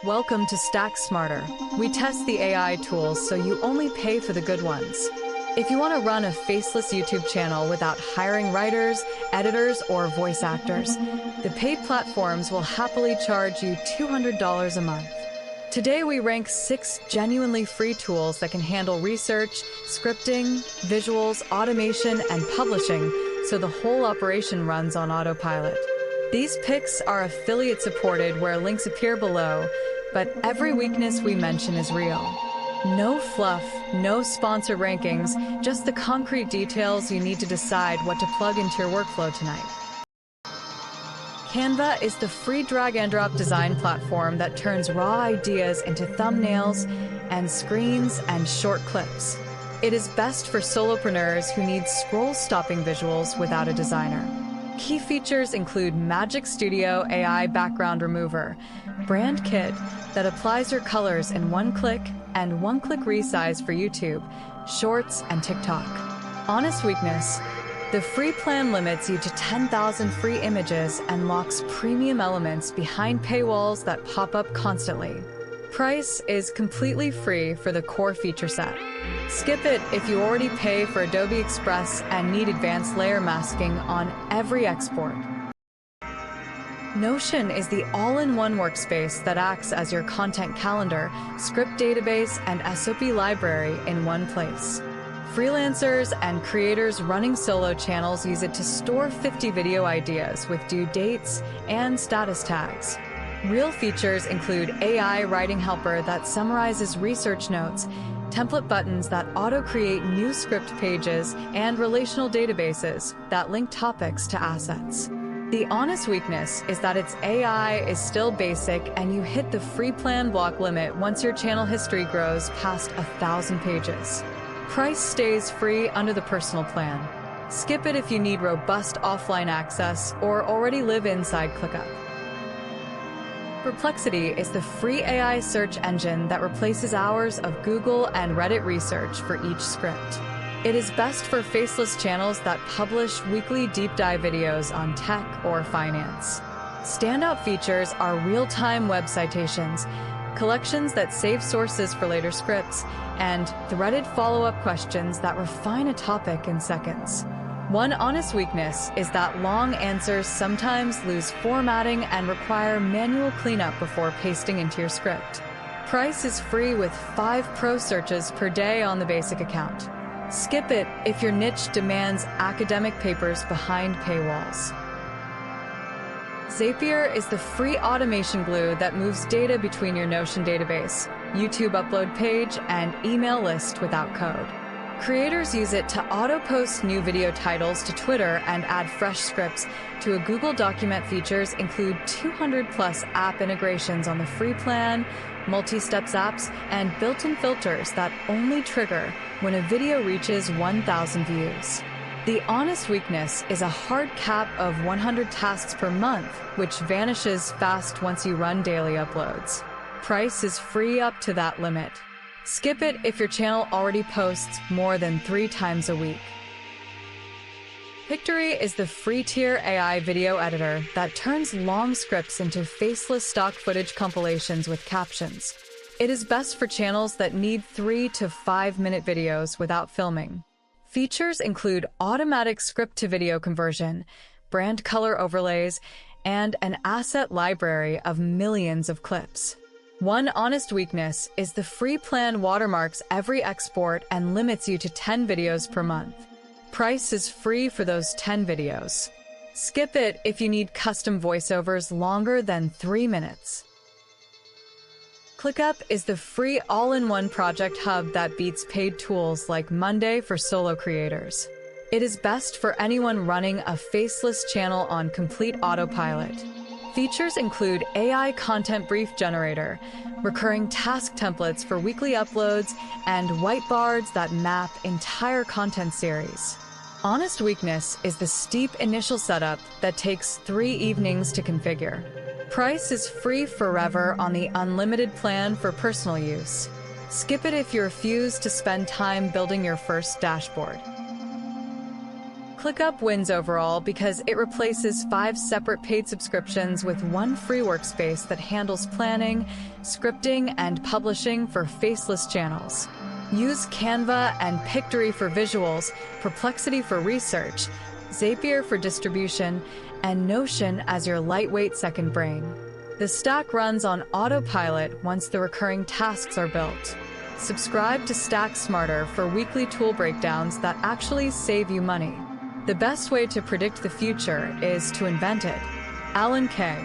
Welcome to Stack Smarter. We test the AI tools so you only pay for the good ones. If you want to run a faceless YouTube channel without hiring writers, editors, or voice actors, the paid platforms will happily charge you $200 a month. Today we rank 6 genuinely free tools that can handle research, scripting, visuals, automation, and publishing, so the whole operation runs on autopilot. These picks are affiliate supported where links appear below, but every weakness we mention is real. No fluff, no sponsor rankings, just the concrete details you need to decide what to plug into your workflow tonight. Canva is the free drag-and-drop design platform that turns raw ideas into thumbnails and screens and short clips. It is best for solopreneurs who need scroll-stopping visuals without a designer. Key features include Magic Studio AI Background Remover, Brand Kit that applies your colors in one click, and one-click resize for YouTube, Shorts, and TikTok. Honest weakness: the free plan limits you to 10,000 free images and locks premium elements behind paywalls that pop up constantly. Price is completely free for the core feature set. Skip it if you already pay for Adobe Express and need advanced layer masking on every export. Notion is the all-in-one workspace that acts as your content calendar, script database, and SOP library in one place. Freelancers and creators running solo channels use it to store 50 video ideas with due dates and status tags. Real features include AI writing helper that summarizes research notes, template buttons that auto-create new script pages, and relational databases that link topics to assets. The honest weakness is that its AI is still basic and you hit the free plan block limit once your channel history grows past 1,000 pages. Price stays free under the personal plan. Skip it if you need robust offline access or already live inside ClickUp. Perplexity is the free AI search engine that replaces hours of Google and Reddit research for each script. It is best for faceless channels that publish weekly deep dive videos on tech or finance. Standout features are real-time web citations, collections that save sources for later scripts, and threaded follow-up questions that refine a topic in seconds. One honest weakness is that long answers sometimes lose formatting and require manual cleanup before pasting into your script. Price is free with 5 pro searches per day on the basic account. Skip it if your niche demands academic papers behind paywalls. Zapier is the free automation glue that moves data between your Notion database, YouTube upload page, and email list without code. Creators use it to auto-post new video titles to Twitter and add fresh scripts to a Google Document. Features include 200+ app integrations on the free plan, multi-steps apps, and built-in filters that only trigger when a video reaches 1,000 views. The honest weakness is a hard cap of 100 tasks per month, which vanishes fast once you run daily uploads. Price is free up to that limit. Skip it if your channel already posts more than 3 times a week. Pictory is the free tier AI video editor that turns long scripts into faceless stock footage compilations with captions. It is best for channels that need 3 to 5 minute videos without filming. Features include automatic script-to-video conversion, brand color overlays, and an asset library of millions of clips. One honest weakness is the free plan watermarks every export and limits you to 10 videos per month. Price is free for those 10 videos. Skip it if you need custom voiceovers longer than 3 minutes. ClickUp is the free all-in-one project hub that beats paid tools like Monday for solo creators. It is best for anyone running a faceless channel on complete autopilot. Features include AI content brief generator, recurring task templates for weekly uploads, and whiteboards that map entire content series. Honest weakness is the steep initial setup that takes 3 evenings to configure. Price is free forever on the unlimited plan for personal use. Skip it if you refuse to spend time building your first dashboard. ClickUp wins overall because it replaces 5 separate paid subscriptions with one free workspace that handles planning, scripting, and publishing for Faceless channels. Use Canva and Pictory for visuals, Perplexity for research, Zapier for distribution, and Notion as your lightweight second brain. The stack runs on autopilot once the recurring tasks are built. Subscribe to Stack Smarter for weekly tool breakdowns that actually save you money. The best way to predict the future is to invent it. Alan Kay.